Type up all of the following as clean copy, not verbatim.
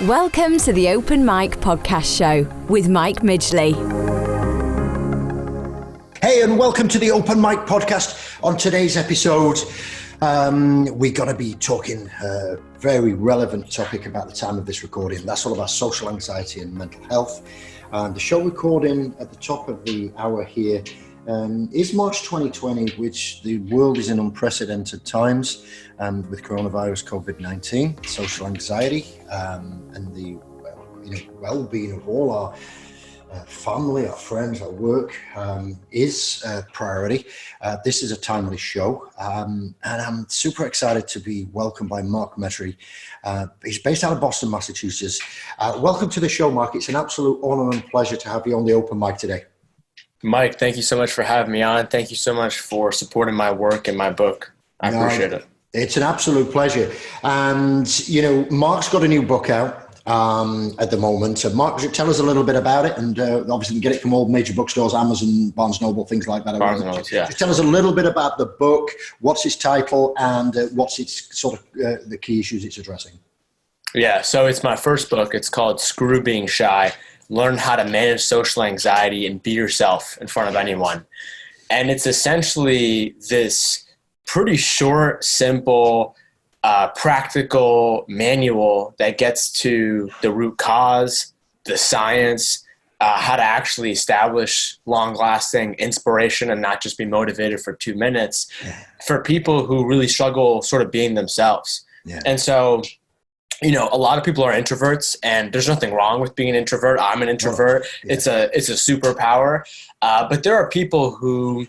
Welcome to the Open Mic Podcast Show with Mark Midgley. Hey, and welcome to the Open Mic Podcast. On today's episode, we're going to be talking a very relevant topic about the time of this recording. That's all about social anxiety and mental health. The show recording at the top of the hour here is March 2020, which the world is in unprecedented times with coronavirus, COVID-19, social anxiety, and the well-being of all our family, our friends, our work is a priority. This is a timely show, and I'm super excited to be welcomed by Mark Metry. He's based out of Boston, Massachusetts. Welcome to the show, Mark. It's an absolute honor and pleasure to have you on the Open Mic today. Mike, thank you so much for having me on. Thank you so much for supporting my work and my book. I appreciate it. It's an absolute pleasure. And, Mark's got a new book out at the moment. So Mark, tell us a little bit about it. And obviously you can get it from all major bookstores, Amazon, Barnes & Noble, things like that. Barnes & Noble, yeah. Just tell us a little bit about the book, what's its title, and what's its sort of the key issues it's addressing. Yeah, so it's my first book. It's called Screw Being Shy. Learn how to manage social anxiety and be yourself in front of anyone. And it's essentially this pretty short, simple, practical manual that gets to the root cause, the science, how to actually establish long-lasting inspiration and not just be motivated for 2 minutes for people who really struggle sort of being themselves. Yeah. And so, a lot of people are introverts, and there's nothing wrong with being an introvert. I'm an introvert. Oh, yeah. It's a superpower. But there are people who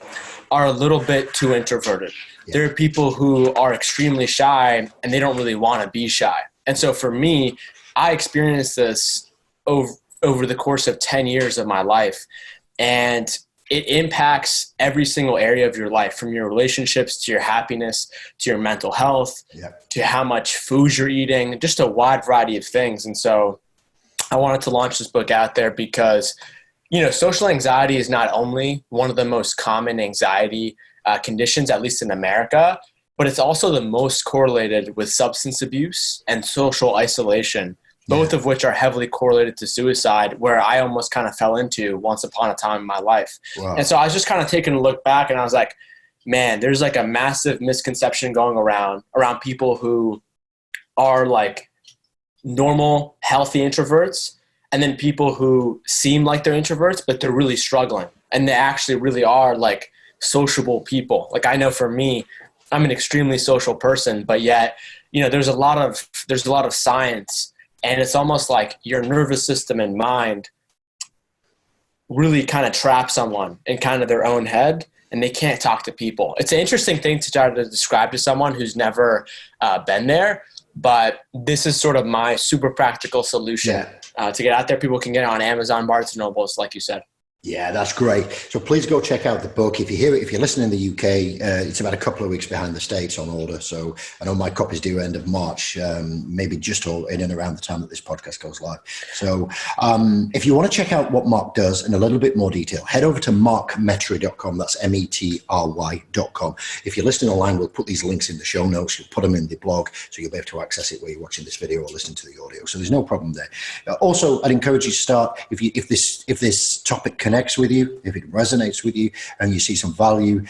are a little bit too introverted. Yeah. There are people who are extremely shy, and they don't really want to be shy. And so for me, I experienced this over the course of 10 years of my life, and it impacts every single area of your life, from your relationships to your happiness, to your mental health, to how much food you're eating, just a wide variety of things. And so I wanted to launch this book out there because, social anxiety is not only one of the most common anxiety conditions, at least in America, but it's also the most correlated with substance abuse and social isolation, both of which are heavily correlated to suicide, where I almost kind of fell into once upon a time in my life. Wow. And so I was just kind of taking a look back, and I was like, man, there's like a massive misconception going around people who are like normal, healthy introverts, and then people who seem like they're introverts, but they're really struggling. And they actually really are like sociable people. Like, I know for me, I'm an extremely social person, but yet, there's a lot of science. And it's almost like your nervous system and mind really kind of trap someone in kind of their own head, and they can't talk to people. It's an interesting thing to try to describe to someone who's never been there, but this is sort of my super practical solution to get out there. People can get it on Amazon, Barnes & Noble, like you said. Yeah, that's great. So please go check out the book. If you're listening in the UK, it's about a couple of weeks behind the States on order. So I know my copy's due end of March, maybe just in and around the time that this podcast goes live. So if you want to check out what Mark does in a little bit more detail, head over to markmetry.com. That's metry.com. If you're listening online, we'll put these links in the show notes. You'll put them in the blog, so you'll be able to access it where you're watching this video or listening to the audio. So there's no problem there. Also, I'd encourage you to start, if this topic connects with you, if it resonates with you and you see some value,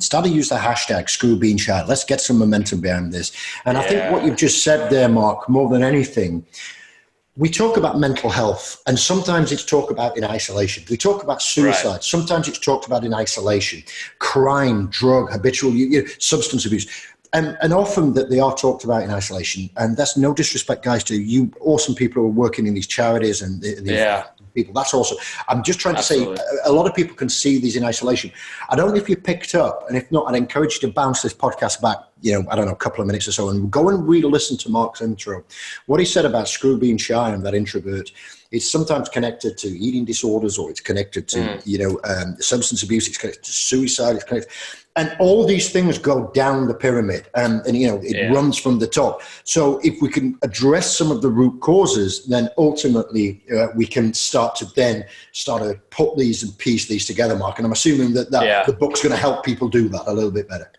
start to use the hashtag Screw Being Shy. Let's get some momentum behind this. And I think what you've just said there, Mark, more than anything, we talk about mental health, and sometimes it's talked about in isolation. We talk about suicide. Right. Sometimes it's talked about in isolation. Crime, drug, habitual substance abuse. And often that they are talked about in isolation. And that's no disrespect, guys, to you awesome people who are working in these charities and these people. That's awesome. I'm just trying to say a lot of people can see these in isolation. I don't know if you picked up, and if not, I'd encourage you to bounce this podcast back, a couple of minutes or so, and go and re-listen to Mark's intro. What he said about Screw Being Shy and that introvert, it's sometimes connected to eating disorders, or it's connected to, substance abuse, it's connected to suicide, it's connected. And all these things go down the pyramid, and it runs from the top. So if we can address some of the root causes, then ultimately we can start to put these and piece these together, Mark. And I'm assuming that the book's going to help people do that a little bit better.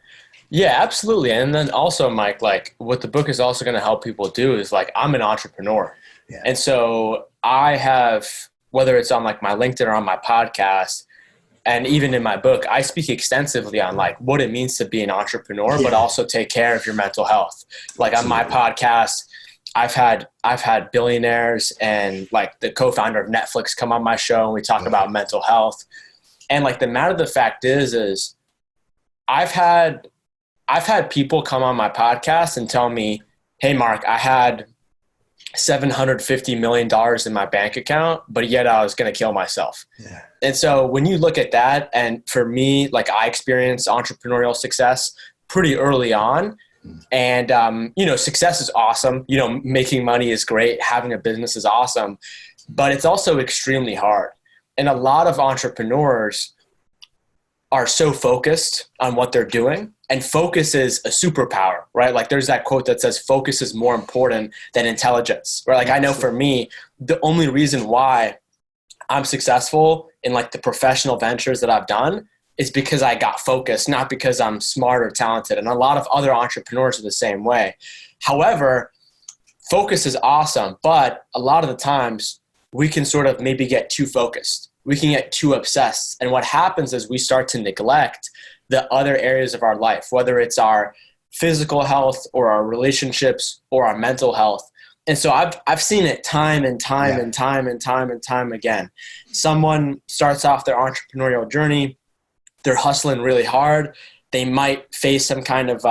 Yeah, absolutely. And then also, Mike, like what the book is also going to help people do is, like, I'm an entrepreneur. Yeah. And so I have, whether it's on like my LinkedIn or on my podcast, and even in my book, I speak extensively on like what it means to be an entrepreneur, but also take care of your mental health. Like on my podcast, I've had billionaires and like the co-founder of Netflix come on my show, and we talk about mental health. And like the matter of the fact is I've had people come on my podcast and tell me, hey, Mark, I had $750 million in my bank account, but yet I was going to kill myself. Yeah. And so when you look at that, and for me, like I experienced entrepreneurial success pretty early on. And, success is awesome. Making money is great. Having a business is awesome, but it's also extremely hard. And a lot of entrepreneurs are so focused on what they're doing, and focus is a superpower, right? Like there's that quote that says focus is more important than intelligence, right? Like I know for me, the only reason why I'm successful in like the professional ventures that I've done is because I got focused, not because I'm smart or talented. And a lot of other entrepreneurs are the same way. However, focus is awesome, but a lot of the times we can sort of maybe get too focused. We can get too obsessed. And what happens is we start to neglect the other areas of our life, whether it's our physical health or our relationships or our mental health. And so I've seen it time and time and time and time and time again. Someone starts off their entrepreneurial journey. They're hustling really hard. They might face some kind of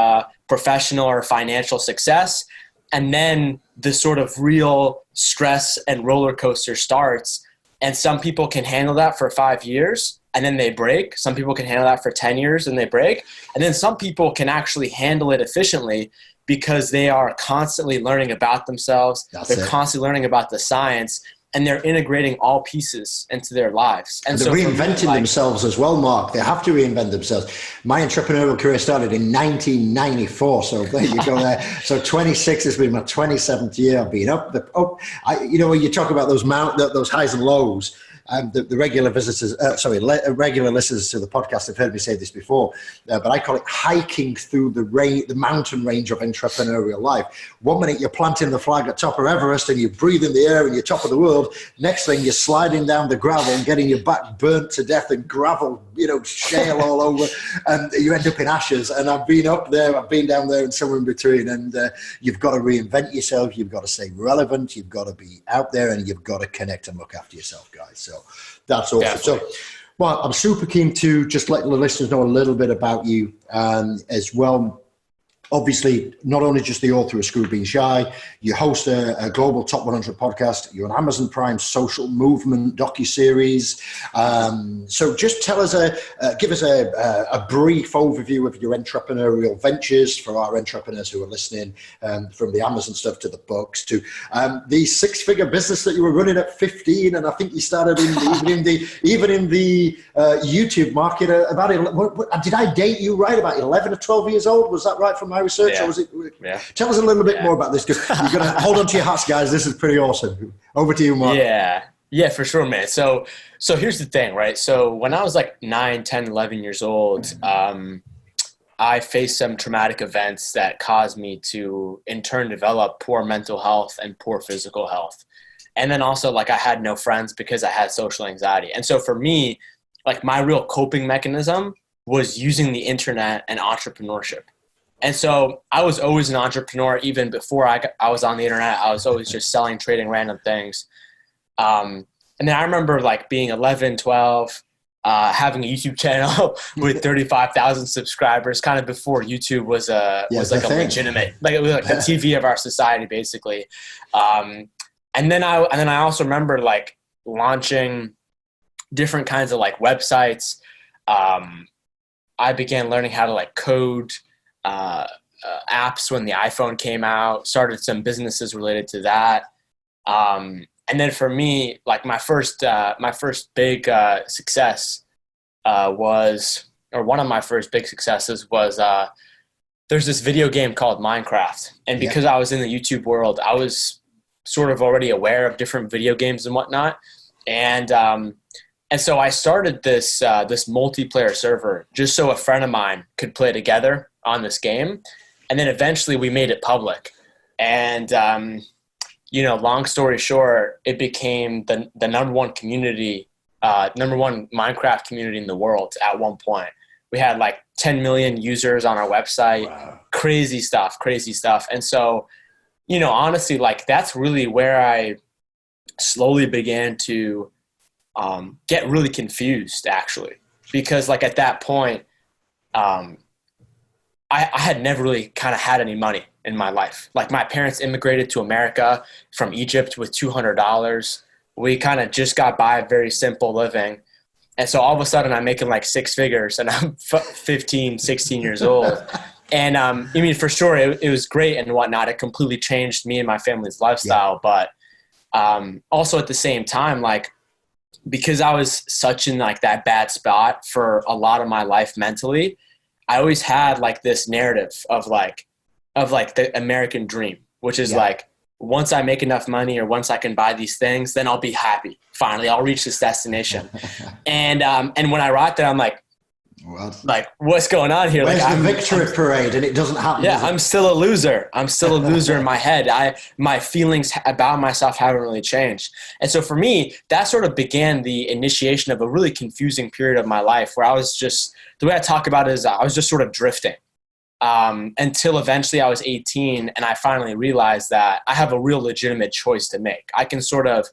professional or financial success. And then the sort of real stress and roller coaster starts. And some people can handle that for 5 years and then they break. Some people can handle that for 10 years and they break. And then some people can actually handle it efficiently because they are constantly learning about themselves. They're constantly learning about the science, and they're integrating all pieces into their lives. And they're so reinventing themselves as well, Mark. They have to reinvent themselves. My entrepreneurial career started in 1994, so there you go there. So 26 has been my 27th year. I've been up. When you talk about those highs and lows, the regular visitors, regular listeners to the podcast have heard me say this before, but I call it hiking through the mountain range of entrepreneurial life. 1 minute you're planting the flag at top of Everest and you're breathing the air and you're top of the world. Next thing you're sliding down the gravel and getting your back burnt to death and gravel, shale all over, and you end up in ashes. And I've been up there, I've been down there, and somewhere in between. And you've got to reinvent yourself. You've got to stay relevant. You've got to be out there, and you've got to connect and look after yourself, guys. So that's awesome. Definitely. So, well, I'm super keen to just let the listeners know a little bit about you as well. Obviously, not only just the author of Screw Being Shy, you host a global top 100 podcast. You're an Amazon Prime social movement docuseries. So just tell us, give us a brief overview of your entrepreneurial ventures for our entrepreneurs who are listening, from the Amazon stuff to the books to the six-figure business that you were running at 15, and I think you started even in the YouTube market about. Did I date you right? About 11 or 12 years old? Was that right from my research? Yeah. Or was it? Yeah. Tell us a little bit more about this. You're going to hold on to your hats, guys. This is pretty awesome. Over to you, Mark. Yeah, for sure, man. So here's the thing, right? So when I was like 9, 10, 11 years old, I faced some traumatic events that caused me to, in turn, develop poor mental health and poor physical health. And then also, like, I had no friends because I had social anxiety. And so for me, like, my real coping mechanism was using the internet and entrepreneurship. And so I was always an entrepreneur. Even before I was on the internet, I was always just selling, trading random things. And then I remember like being 11, 12, having a YouTube channel with 35,000 subscribers, kind of before YouTube was like a legitimate, like it was like the TV of our society, basically. And then I also remember like launching different kinds of like websites. I began learning how to like code apps when the iPhone came out, started some businesses related to that. And then for me, like my first big success one of my first big successes was there's this video game called Minecraft. And because I was in the YouTube world, I was sort of already aware of different video games and whatnot. And so I started this multiplayer server just so a friend of mine could play together on this game. And then eventually we made it public. And long story short, it became the number one community, number one Minecraft community in the world at one point. We had like 10 million users on our website. Wow. Crazy stuff. And so, honestly, like that's really where I slowly began to get really confused, actually, because like at that point, I had never really kind of had any money in my life. Like my parents immigrated to America from Egypt with $200. We kind of just got by a very simple living. And so all of a sudden I'm making like six figures and I'm 15, 16 years old. And for sure it was great and whatnot. It completely changed me and my family's lifestyle. Yeah. But also at the same time, like, because I was such in like that bad spot for a lot of my life mentally, I always had like this narrative of the American dream, which is like, once I make enough money or once I can buy these things, then I'll be happy. Finally, I'll reach this destination. And when I arrived there, I'm like, what's going on here? Where's the victory parade? And it doesn't happen. Yeah, I'm still a loser. I'm still a loser in my head. My feelings about myself haven't really changed. And so for me, that sort of began the initiation of a really confusing period of my life where I was just, the way I talk about it is I was just sort of drifting. Until eventually I was 18 and I finally realized that I have a real legitimate choice to make. I can sort of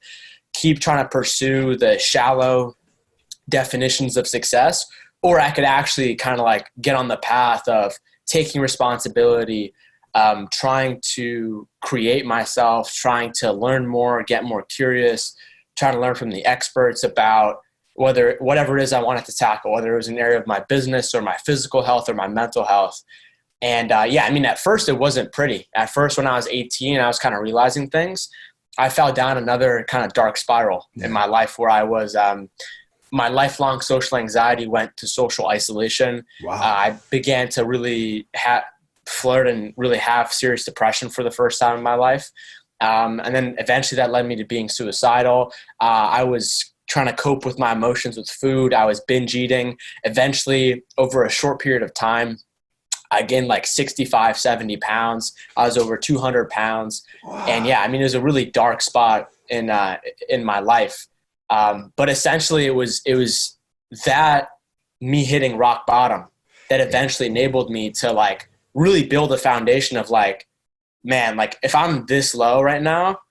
keep trying to pursue the shallow definitions of success, or I could actually kind of like get on the path of taking responsibility, trying to create myself, trying to learn more, get more curious, trying to learn from the experts about whatever it is I wanted to tackle, whether it was an area of my business or my physical health or my mental health. And at first it wasn't pretty. At first, when I was 18, I was kind of realizing things. I fell down another kind of dark spiral in my life where I was, my lifelong social anxiety went to social isolation. Wow. I began to really flirt and really have serious depression for the first time in my life. And then eventually that led me to being suicidal. I was trying to cope with my emotions with food. I was binge eating. Eventually, over a short period of time, I gained like 65, 70 pounds. I was over 200 pounds. Wow. And it was a really dark spot in my life. But essentially it was that me hitting rock bottom that eventually enabled me to like really build a foundation of like, man, like if I'm this low right now,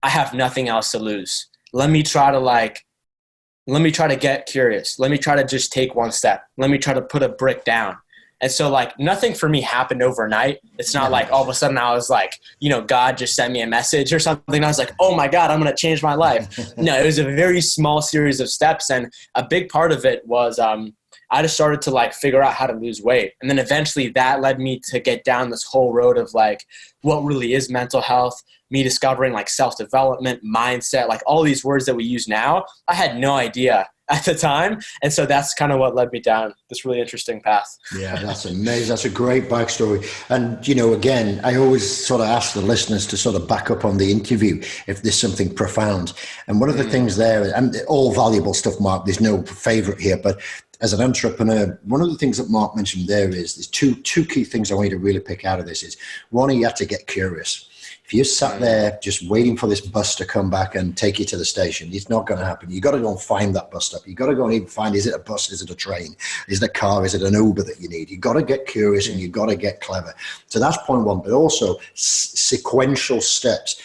I have nothing else to lose. Let me try to get curious. Let me try to just take one step. Let me try to put a brick down. And so like nothing for me happened overnight. It's not like all of a sudden I was like, God just sent me a message or something. I was like, oh my God, I'm going to change my life. No, it was a very small series of steps. And a big part of it was I just started to like figure out how to lose weight. And then eventually that led me to get down this whole road of like, what really is mental health, me discovering like self-development, mindset, like all these words that we use now. I had no idea at the time. And so that's kind of what led me down this really interesting path. Yeah, that's amazing. That's a great backstory. And, again, I always sort of ask the listeners to sort of back up on the interview if there's something profound. And one of the things there, and all valuable stuff, Mark, there's no favorite here, but as an entrepreneur, one of the things that Mark mentioned there's two key things I want you to really pick out of this is, one, you have to get curious. If you sat there just waiting for this bus to come back and take you to the station, it's not going to happen. You got to go and find that bus stop. You got to go and even find, is it a bus? Is it a train? Is it a car? Is it an Uber that you need? You got to get curious and you got to get clever. So that's point one, but also sequential steps.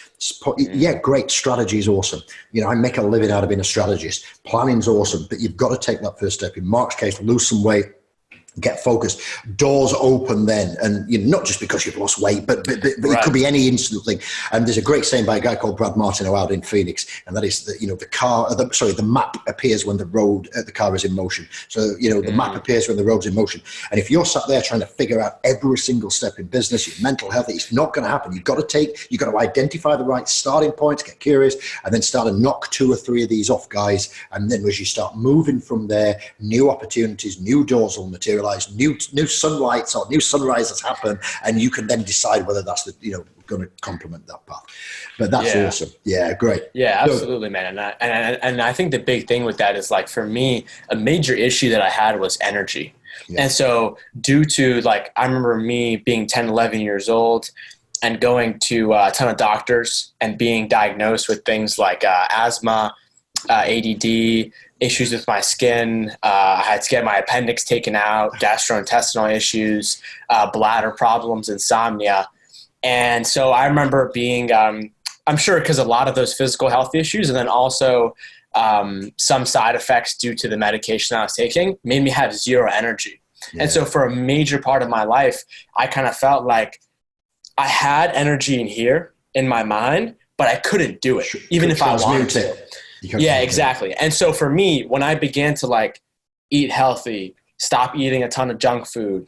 Yeah, great. Strategy is awesome. I make a living out of being a strategist. Planning's awesome, but you've got to take that first step. In Mark's case, lose some weight, get focused, doors open then. And not just because you've lost weight, but right. It could be any instant thing. And there's a great saying by a guy called Brad Martineau out in Phoenix, and that is that the map appears when the car is in motion. So the map appears when the road's in motion. And if you're sat there trying to figure out every single step in business, your mental health, it's not going to happen. You've got to identify the right starting points, get curious, and then start to knock 2 or 3 of these off, guys. And then as you start moving from there, new opportunities, new doors will materialize. New sunlights or new sunrises happen, and you can then decide whether that's going to complement that path. But that's awesome. Yeah, great. Yeah, absolutely, man. And I think the big thing with that is, like, for me, a major issue that I had was energy. Yeah. And so due to, like, I remember me being 10, 11 years old, and going to a ton of doctors and being diagnosed with things like asthma, ADD, issues with my skin. I had to get my appendix taken out, gastrointestinal issues, bladder problems, insomnia. And so I remember being, I'm sure because a lot of those physical health issues and then also some side effects due to the medication I was taking made me have zero energy. Yeah. And so for a major part of my life, I kind of felt like I had energy in here in my mind, but I couldn't do it, even if I wanted to. Yeah, exactly. And so for me, when I began to like eat healthy, stop eating a ton of junk food,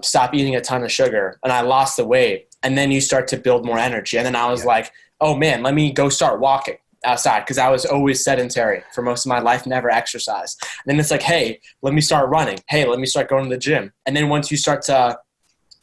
stop eating a ton of sugar, and I lost the weight, and then you start to build more energy. And then I was like, oh man, let me go start walking outside, because I was always sedentary for most of my life, never exercised. And then it's like, hey, let me start running. Hey, let me start going to the gym. And then once you start to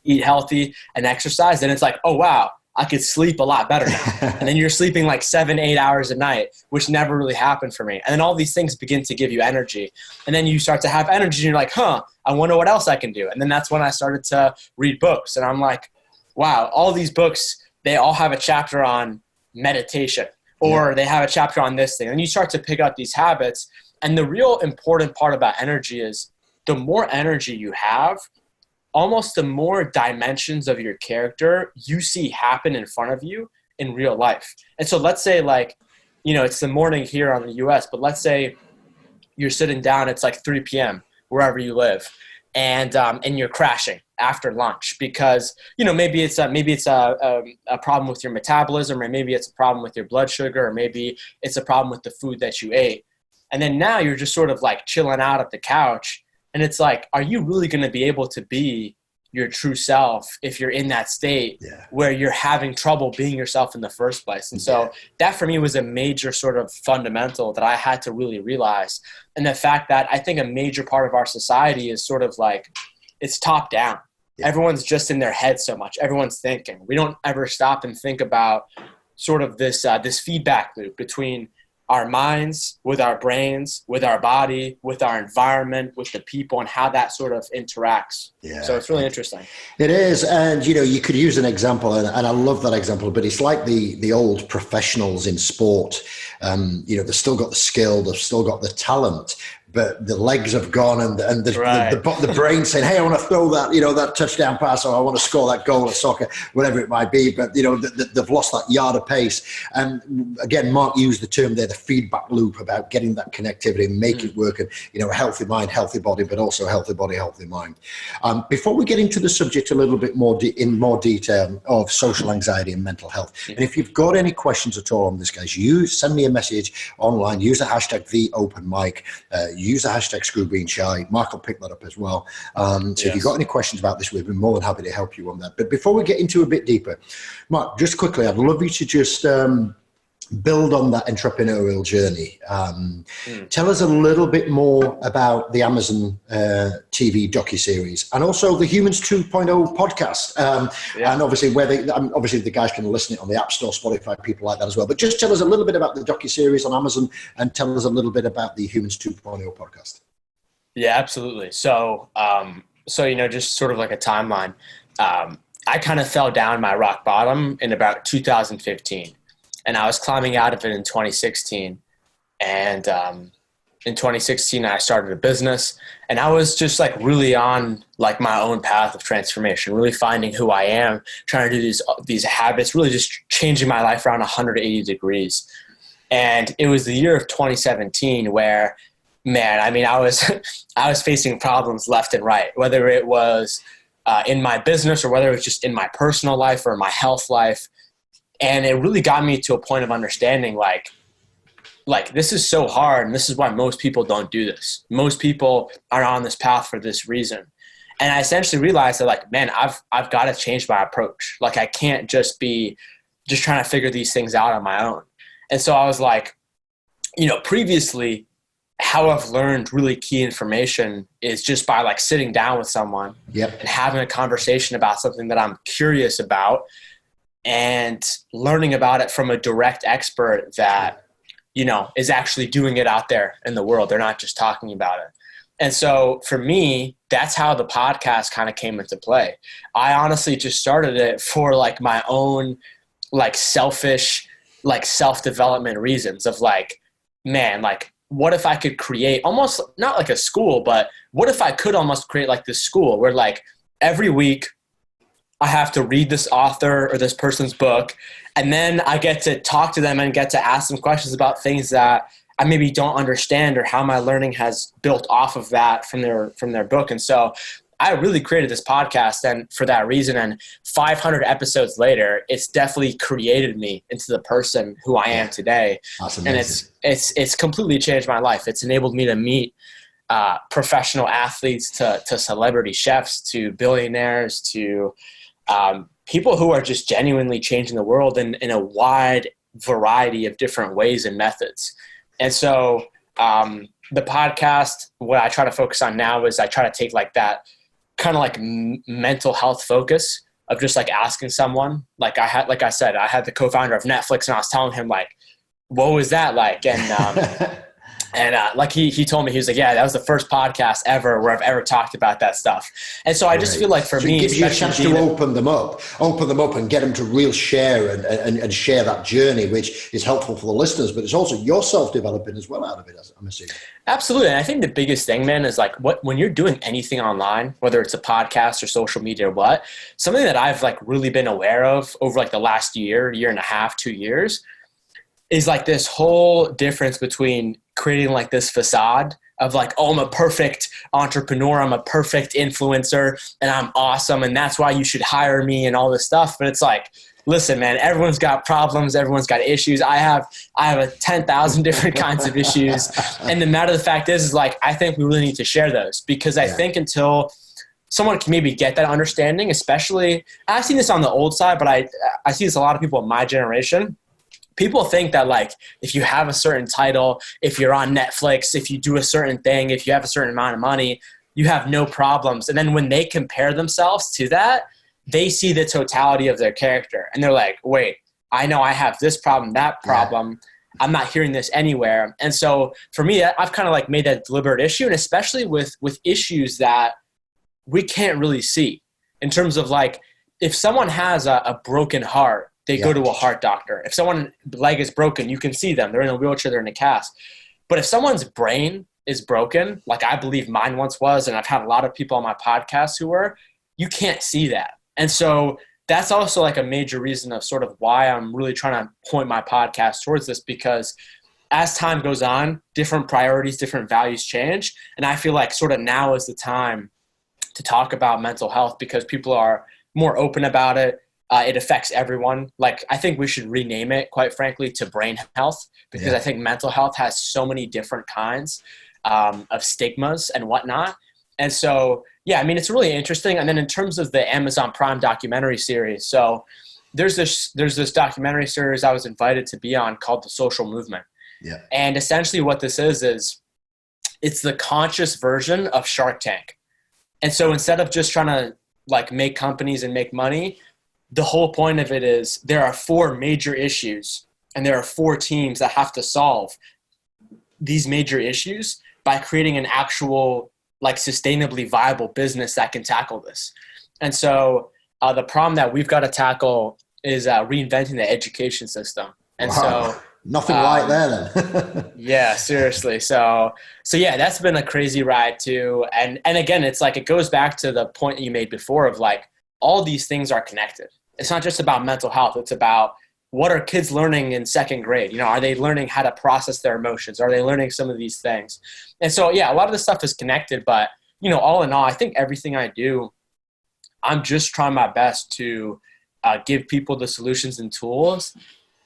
eat healthy and exercise, then it's like, oh wow, I could sleep a lot better now. And then you're sleeping like 7-8 hours a night, which never really happened for me. And then all these things begin to give you energy. And then you start to have energy and you're like, I wonder what else I can do. And then that's when I started to read books. And I'm like, wow, all these books, they all have a chapter on meditation, or they have a chapter on this thing. And you start to pick up these habits. And the real important part about energy is the more energy you have, almost the more dimensions of your character you see happen in front of you in real life. And so let's say like, it's the morning here on the US, but let's say you're sitting down, it's like 3 p.m. wherever you live, and you're crashing after lunch because, maybe it's a problem with your metabolism, or maybe it's a problem with your blood sugar, or maybe it's a problem with the food that you ate. And then now you're just sort of like chilling out at the couch. And it's like, are you really going to be able to be your true self if you're in that state where you're having trouble being yourself in the first place? And so that for me was a major sort of fundamental that I had to really realize. And the fact that I think a major part of our society is sort of like, it's top down. Yeah. Everyone's just in their head so much. Everyone's thinking. We don't ever stop and think about sort of this feedback loop between our minds, with our brains, with our body, with our environment, with the people, and how that sort of interacts. Yeah. So it's really interesting. It is. And, you could use an example, and I love that example, but it's like the old professionals in sport. They've still got the skill, they've still got the talent, but the legs have gone, and the brain saying, hey, I want to throw that, that touchdown pass, or I want to score that goal of soccer, whatever it might be. But, they've lost that yard of pace. And again, Mark used the term there, the feedback loop, about getting that connectivity and make it work. And, a healthy mind, healthy body, but also healthy body, healthy mind. Before we get into the subject a little bit more in more detail of social anxiety and mental health, and if you've got any questions at all on this, guys, send me a message online, use the hashtag #TheOpenMic, use the hashtag #ScrewBeingShy. Mark will pick that up as well. So if you've got any questions about this, we've been more than happy to help you on that. But before we get into a bit deeper, Mark, just quickly, I'd love you to just build on that entrepreneurial journey. Tell us a little bit more about the Amazon TV docuseries, and also the Humans 2.0 podcast. And obviously obviously the guys can listen it on the App Store, Spotify, people like that as well. But just tell us a little bit about the docuseries on Amazon, and tell us a little bit about the Humans 2.0 podcast. Yeah, absolutely. So, just sort of like a timeline. I kind of fell down my rock bottom in about 2015. And I was climbing out of it in 2016. And in 2016, I started a business. And I was just like really on like my own path of transformation, really finding who I am, trying to do these habits, really just changing my life around 180 degrees. And it was the year of 2017 where, man, I mean, I was facing problems left and right, whether it was in my business or whether it was just in my personal life or my health life. And it really got me to a point of understanding like this is so hard, and this is why most people don't do this. Most people are on this path for this reason. And I essentially realized that like, man, I've got to change my approach. Like I can't just be just trying to figure these things out on my own. And so I was like, previously how I've learned really key information is just by like sitting down with someone and having a conversation about something that I'm curious about, and learning about it from a direct expert that, is actually doing it out there in the world. They're not just talking about it. And so for me, that's how the podcast kind of came into play. I honestly just started it for like my own like selfish, like self-development reasons of like, man, like what if I could create almost not like a school, but what if I could almost create like this school where like every week I have to read this author or this person's book, and then I get to talk to them and get to ask them questions about things that I maybe don't understand or how my learning has built off of that from their book. And so I really created this podcast and for that reason, and 500 episodes later, it's definitely created me into the person who I am today. Awesome. And it's completely changed my life. It's enabled me to meet professional athletes to celebrity chefs, to billionaires, to people who are just genuinely changing the world in a wide variety of different ways and methods. And so the podcast, what I try to focus on now is I try to take like that kind of like mental health focus of just like asking someone, like I said, I had the co-founder of Netflix and I was telling him like, what was that like? And like he told me, he was like, yeah, that was the first podcast ever where I've ever talked about that stuff. And so I just feel like for me, it gives you a chance to open them up and get them to real share and share that journey, which is helpful for the listeners, but it's also your self-developing as well out of it, I'm assuming. Absolutely. And I think the biggest thing, man, is like when you're doing anything online, whether it's a podcast or social media or what, something that I've like really been aware of over like the last year and a half, 2 years, is like this whole difference between creating like this facade of like, oh, I'm a perfect entrepreneur, I'm a perfect influencer, and I'm awesome, and that's why you should hire me and all this stuff. But it's like, listen, man, everyone's got problems, everyone's got issues. I have 10,000 different kinds of issues. And the matter of the fact is like, I think we really need to share those, because I think until someone can maybe get that understanding, especially, I've seen this on the old side, but I see this a lot of people in my generation. People think that like if you have a certain title, if you're on Netflix, if you do a certain thing, if you have a certain amount of money, you have no problems. And then when they compare themselves to that, they see the totality of their character. And they're like, wait, I know I have this problem, that problem. I'm not hearing this anywhere. And so for me, I've kind of like made that a deliberate issue, and especially with issues that we can't really see in terms of like, if someone has a broken heart, they go to a heart doctor. If someone's leg is broken, you can see them. They're in a wheelchair, they're in a cast. But if someone's brain is broken, like I believe mine once was, and I've had a lot of people on my podcast who were, you can't see that. And so that's also like a major reason of sort of why I'm really trying to point my podcast towards this, because as time goes on, different priorities, different values change. And I feel like sort of now is the time to talk about mental health, because people are more open about it. It affects everyone. Like, I think we should rename it, quite frankly, to brain health, because I think mental health has so many different kinds of stigmas and whatnot. And so, yeah, I mean, it's really interesting. And then in terms of the Amazon Prime documentary series, so there's this documentary series I was invited to be on called The Social Movement. Yeah. And essentially what this is it's the conscious version of Shark Tank. And so instead of just trying to like make companies and make money, the whole point of it is there are 4 major issues, and there are 4 teams that have to solve these major issues by creating an actual like sustainably viable business that can tackle this. And so the problem that we've got to tackle is reinventing the education system. And so nothing right there then. Yeah, seriously. So yeah, that's been a crazy ride too. And again, it's like, it goes back to the point you made before of like, all these things are connected. It's not just about mental health. It's about what are kids learning in 2nd grade? You know, are they learning how to process their emotions? Are they learning some of these things? And so, yeah, a lot of this stuff is connected, but, you know, all in all, I think everything I do, I'm just trying my best to give people the solutions and tools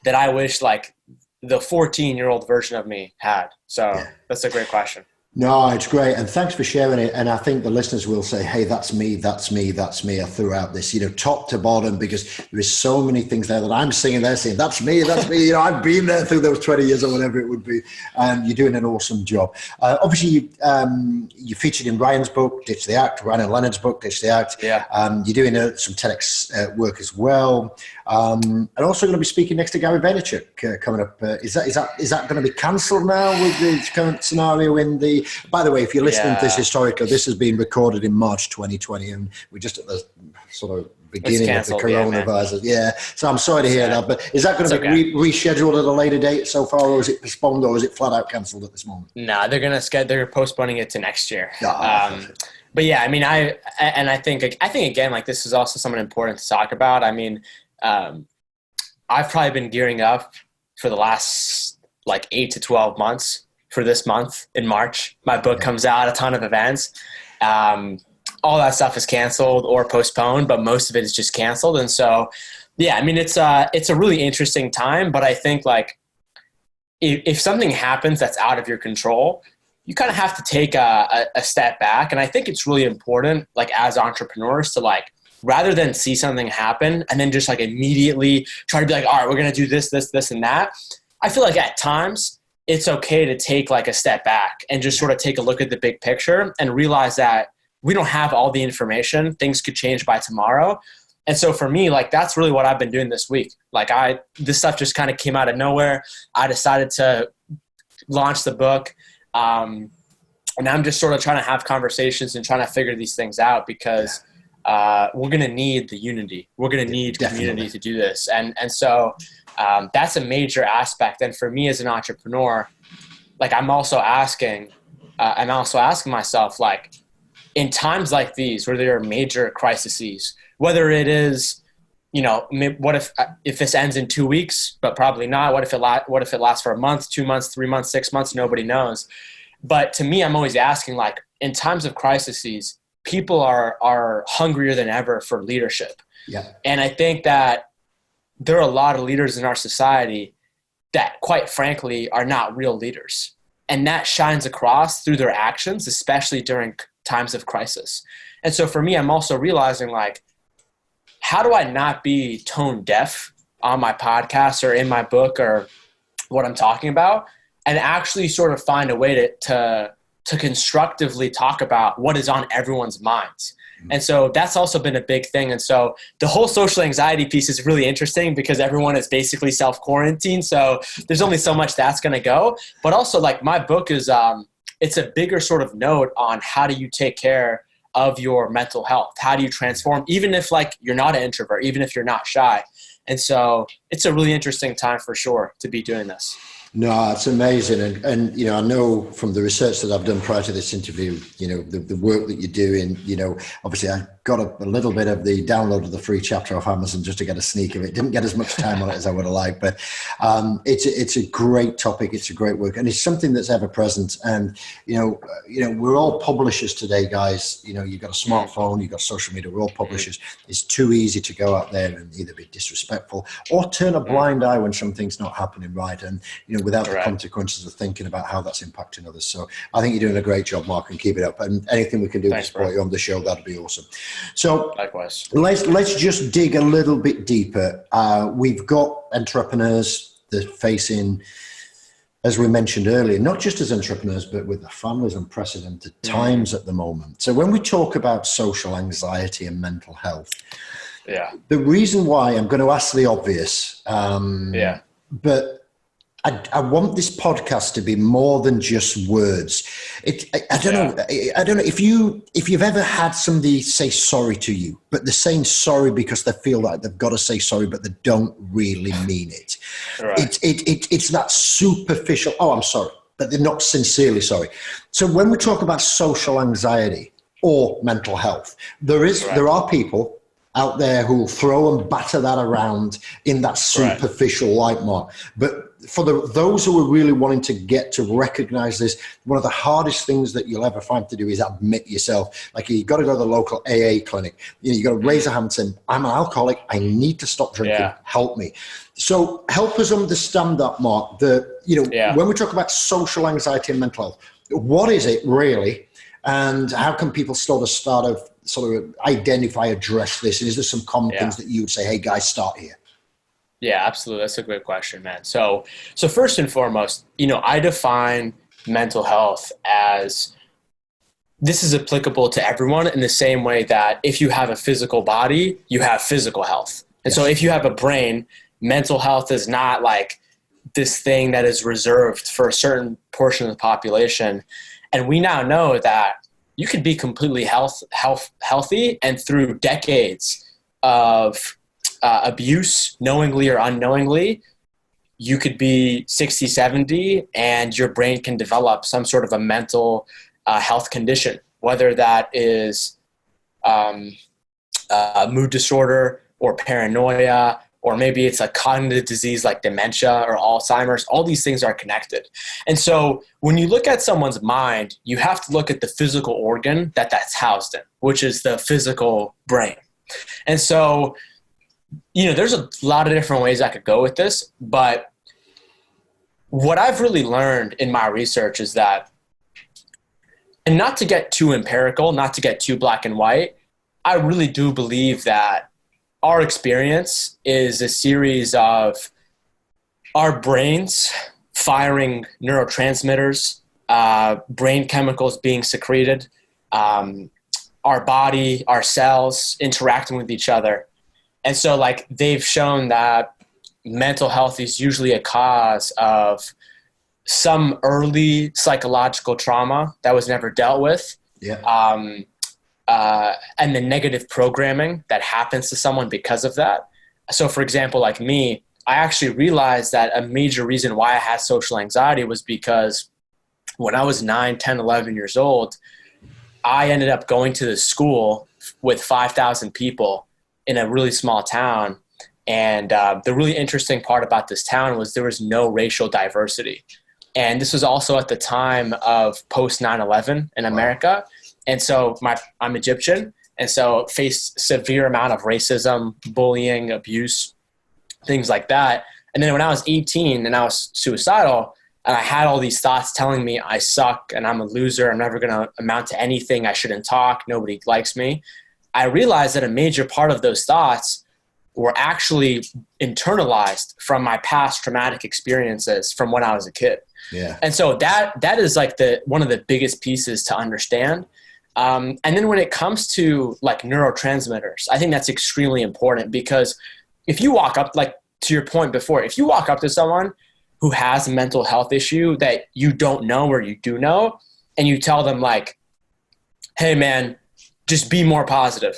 that I wish like the 14-year-old version of me had. So That's a great question. No, it's great. And thanks for sharing it. And I think the listeners will say, hey, that's me throughout this, you know, top to bottom, because there is so many things there that I'm singing there saying, that's me. You know, I've been there through those 20 years or whatever it would be. You're doing an awesome job. Obviously, you featured in Ryan's book, Ditch the Act, Ryan and Leonard's book, Ditch the Act. Yeah. You're doing some TEDx work as well. And also going to be speaking next to Gary Vaynerchuk coming up. Is that going to be cancelled now with the current scenario in the? By the way, if you're listening to this historically, this has been recorded in March 2020, and we're just at the sort of beginning of the coronavirus. So I'm sorry to hear that, but is that going to be rescheduled at a later date so far, or is it postponed, or is it flat out cancelled at this moment? No, they're postponing it to next year. But yeah, I mean, I think again, like, this is also something important to talk about. I mean, I've probably been gearing up for the last like 8 to 12 months for this month in March. My book comes out, a ton of events. All that stuff is canceled or postponed, but most of it is just canceled. And so, yeah, I mean, it's a really interesting time, but I think, like, if something happens that's out of your control, you kind of have to take a step back. And I think it's really important, like, as entrepreneurs, to, like, rather than see something happen and then just, like, immediately try to be like, all right, we're going to do this, and that. I feel like at times it's okay to take, like, a step back and just sort of take a look at the big picture and realize that we don't have all the information. Things could change by tomorrow. And so for me, like, that's really what I've been doing this week. Like, this stuff just kind of came out of nowhere. I decided to launch the book. And I'm just sort of trying to have conversations and trying to figure these things out, because we're going to need the unity. We're going to need community to do this. And so that's a major aspect. And for me as an entrepreneur, like, I'm also asking myself, like, in times like these where there are major crises, whether it is, you know, what if this ends in 2 weeks, but probably not. What if it lasts for a month, 2 months, 3 months, 6 months? Nobody knows. But to me, I'm always asking, like, in times of crises, people are hungrier than ever for leadership. Yeah. And I think that there are a lot of leaders in our society that, quite frankly, are not real leaders. And that shines across through their actions, especially during times of crisis. And so for me, I'm also realizing, like, how do I not be tone deaf on my podcast or in my book or what I'm talking about, and actually sort of find a way to constructively talk about what is on everyone's minds. And so that's also been a big thing. And so the whole social anxiety piece is really interesting, because everyone is basically self-quarantined. So there's only so much that's going to go. But also, like, my book is, it's a bigger sort of note on how do you take care of your mental health? How do you transform, even if, like, you're not an introvert, even if you're not shy? And so it's a really interesting time for sure to be doing this. No, it's amazing. And, you know, I know from the research that I've done prior to this interview, you know, the work that you're doing, you know, obviously I got a little bit of the download of the free chapter off Amazon just to get a sneak of it. Didn't get as much time on it as I would have liked, but it's a great topic. It's a great work, and it's something that's ever present. And, you know, we're all publishers today, guys. You know, you've got a smartphone, you've got social media, we're all publishers. It's too easy to go out there and either be disrespectful or turn a blind eye when something's not happening right. And, you know, without the consequences of thinking about how that's impacting others. So I think you're doing a great job, Mark, and keep it up. And anything we can do to support you on the show, that'd be awesome. So likewise, let's just dig a little bit deeper. We've got entrepreneurs that are facing, as we mentioned earlier, not just as entrepreneurs, but with their families, unprecedented times at the moment. So when we talk about social anxiety and mental health, the reason why I'm going to ask the obvious, but I want this podcast to be more than just words. I don't know if you've ever had somebody say sorry to you, but they're saying sorry because they feel like they've got to say sorry, but they don't really mean it. Right. It's that superficial. Oh, I'm sorry, but they're not sincerely sorry. So when we talk about social anxiety or mental health, there are people out there who will throw and batter that around in that superficial light, Mark. But for those who are really wanting to get to recognize this, one of the hardest things that you'll ever find to do is admit yourself. Like, you've got to go to the local AA clinic. You know, you've got to raise a hand and say, I'm an alcoholic. I need to stop drinking. Help me. So help us understand that, Mark, when we talk about social anxiety and mental health, what is it really? And how can people sort of identify, address this? And is there some common things that you would say, hey guys, start here? Yeah, absolutely. That's a great question, man. So first and foremost, you know, I define mental health as, this is applicable to everyone in the same way that if you have a physical body, you have physical health. And so if you have a brain, mental health is not like this thing that is reserved for a certain portion of the population. And we now know that you could be completely healthy, and through decades of abuse, knowingly or unknowingly, you could be 60, 70, and your brain can develop some sort of a mental health condition, whether that is mood disorder or paranoia, or maybe it's a cognitive disease like dementia or Alzheimer's. All these things are connected. And so when you look at someone's mind, you have to look at the physical organ that that's housed in, which is the physical brain. And so, there's a lot of different ways I could go with this, but what I've really learned in my research is that, and not to get too empirical, not to get too black and white, I really do believe that our experience is a series of our brains firing neurotransmitters, brain chemicals being secreted, our body, our cells interacting with each other. And so like they've shown that mental health is usually a cause of some early psychological trauma that was never dealt with. Yeah. And the negative programming that happens to someone because of that. So for example, like me, I actually realized that a major reason why I had social anxiety was because when I was 9, 10, 11 years old, I ended up going to the school with 5,000 people in a really small town. And the really interesting part about this town was there was no racial diversity. And this was also at the time of post 9/11 in America. And so I'm Egyptian, and so faced severe amount of racism, bullying, abuse, things like that. And then when I was 18 and I was suicidal, and I had all these thoughts telling me I suck and I'm a loser, I'm never going to amount to anything, I shouldn't talk, nobody likes me, I realized that a major part of those thoughts were actually internalized from my past traumatic experiences from when I was a kid. Yeah. And so that is like one of the biggest pieces to understand. And then when it comes to like neurotransmitters, I think that's extremely important, because if you walk up, like to your point before, if you walk up to someone who has a mental health issue that you don't know or you do know, and you tell them like, hey man, just be more positive.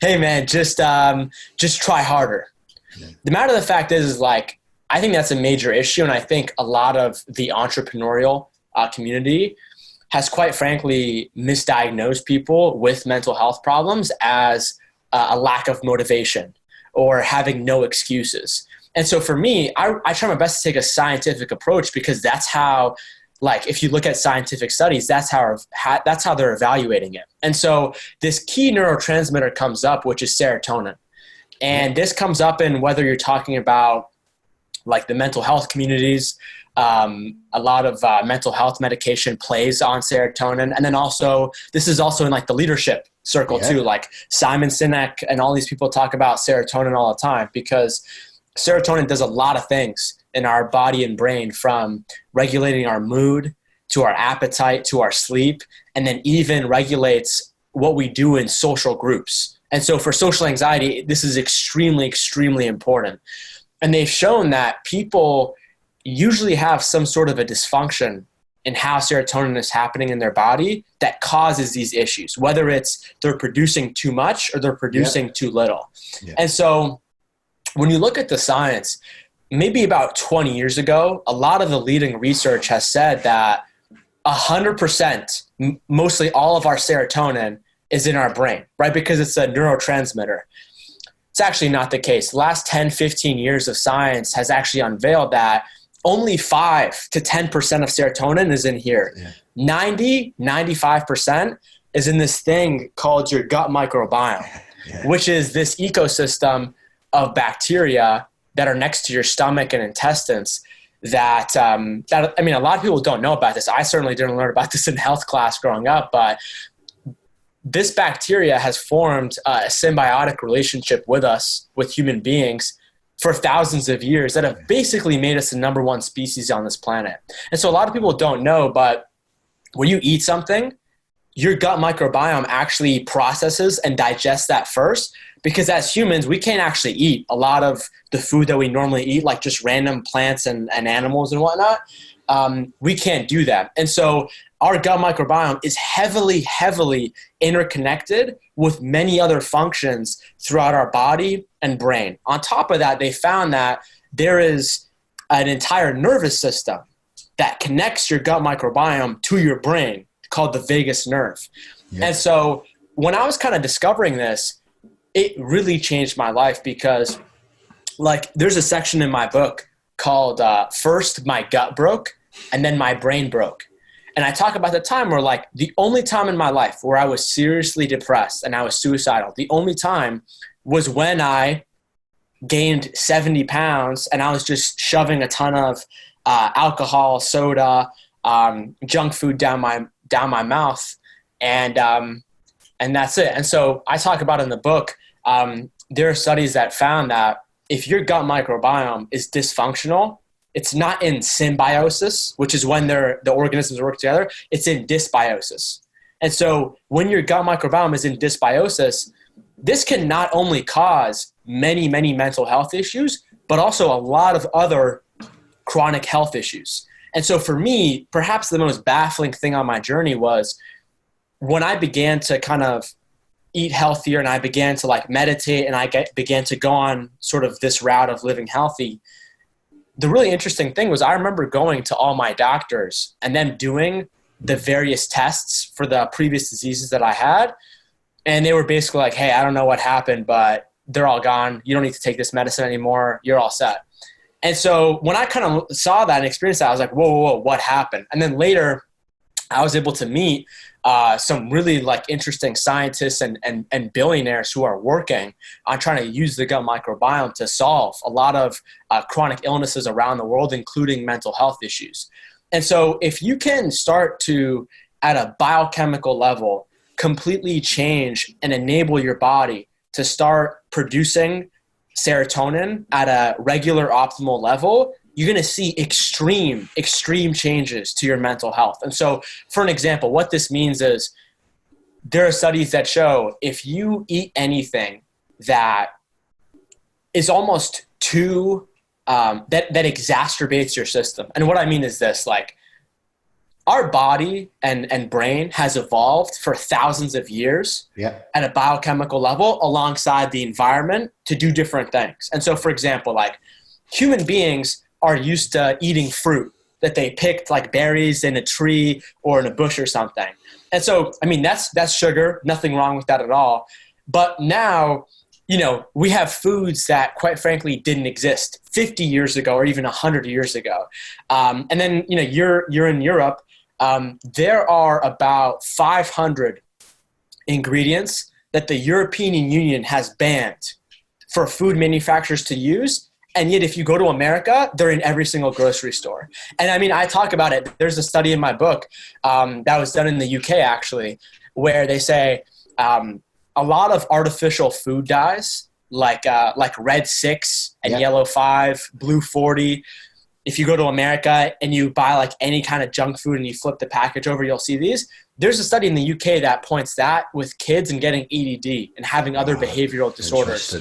Hey man, just try harder. Yeah. The matter of the fact is like, I think that's a major issue. And I think a lot of the entrepreneurial community has quite frankly misdiagnosed people with mental health problems as a lack of motivation or having no excuses. And so for me, I try my best to take a scientific approach, because that's how, like, if you look at scientific studies, that's how they're evaluating it. And so this key neurotransmitter comes up, which is serotonin. And this comes up in whether you're talking about like the mental health communities, a lot of mental health medication plays on serotonin. And then also, this is also in like the leadership circle too, like Simon Sinek and all these people talk about serotonin all the time, because serotonin does a lot of things in our body and brain, from regulating our mood to our appetite to our sleep, and then even regulates what we do in social groups. And so for social anxiety, this is extremely, extremely important. And they've shown that people usually have some sort of a dysfunction in how serotonin is happening in their body that causes these issues, whether it's they're producing too much or they're producing too little. Yeah. And so when you look at the science, maybe about 20 years ago, a lot of the leading research has said that 100%, mostly all of our serotonin is in our brain, right? Because it's a neurotransmitter. It's actually not the case. The last 10, 15 years of science has actually unveiled that only 5 to 10% of serotonin is in here. Yeah. 90, 95% is in this thing called your gut microbiome, which is this ecosystem of bacteria that are next to your stomach and intestines that I mean, a lot of people don't know about this. I certainly didn't learn about this in health class growing up, but this bacteria has formed a symbiotic relationship with us, with human beings, for thousands of years that have basically made us the number one species on this planet. And so a lot of people don't know, but when you eat something, your gut microbiome actually processes and digests that first because as humans, we can't actually eat a lot of the food that we normally eat, like just random plants and animals and whatnot. We can't do that. And so our gut microbiome is heavily, heavily interconnected with many other functions throughout our body and brain. On top of that, they found that there is an entire nervous system that connects your gut microbiome to your brain called the vagus nerve. Yeah. And so when I was kind of discovering this, it really changed my life because like there's a section in my book called First My Gut Broke and Then My Brain Broke. And I talk about the time where like the only time in my life where I was seriously depressed and I was suicidal, the only time was when I gained 70 pounds and I was just shoving a ton of alcohol, soda, junk food down my mouth. And that's it. And so I talk about in the book, there are studies that found that if your gut microbiome is dysfunctional, it's not in symbiosis, which is when the organisms work together. It's in dysbiosis. And so when your gut microbiome is in dysbiosis, this can not only cause many, many mental health issues, but also a lot of other chronic health issues. And so for me, perhaps the most baffling thing on my journey was when I began to kind of eat healthier and I began to like meditate and I began to go on sort of this route of living healthy. The really interesting thing was I remember going to all my doctors and them doing the various tests for the previous diseases that I had. And they were basically like, hey, I don't know what happened, but they're all gone. You don't need to take this medicine anymore. You're all set. And so when I kind of saw that and experienced that, I was like, whoa, what happened? And then later I was able to meet some really like interesting scientists and billionaires who are working on trying to use the gut microbiome to solve a lot of chronic illnesses around the world, including mental health issues. And so if you can start to, at a biochemical level, completely change and enable your body to start producing serotonin at a regular optimal level, you're going to see extreme changes to your mental health. And so for an example, what this means is there are studies that show if you eat anything that is almost too, that exacerbates your system. And what I mean is this, like our body and brain has evolved for thousands of years at a biochemical level alongside the environment to do different things. And so for example, like human beings are used to eating fruit that they picked like berries in a tree or in a bush or something. And so, I mean, that's sugar, nothing wrong with that at all. But now, you know, we have foods that quite frankly didn't exist 50 years ago or even 100 years ago. And then, you know, you're in Europe. There are about 500 ingredients that the European Union has banned for food manufacturers to use. And yet if you go to America, they're in every single grocery store. And I mean, I talk about it. There's a study in my book that was done in the UK actually, where they say a lot of artificial food dyes like red 6 and yellow 5, blue 40. If you go to America and you buy like any kind of junk food and you flip the package over, you'll see these. There's a study in the UK that points that with kids and getting ADD and having other behavioral disorders.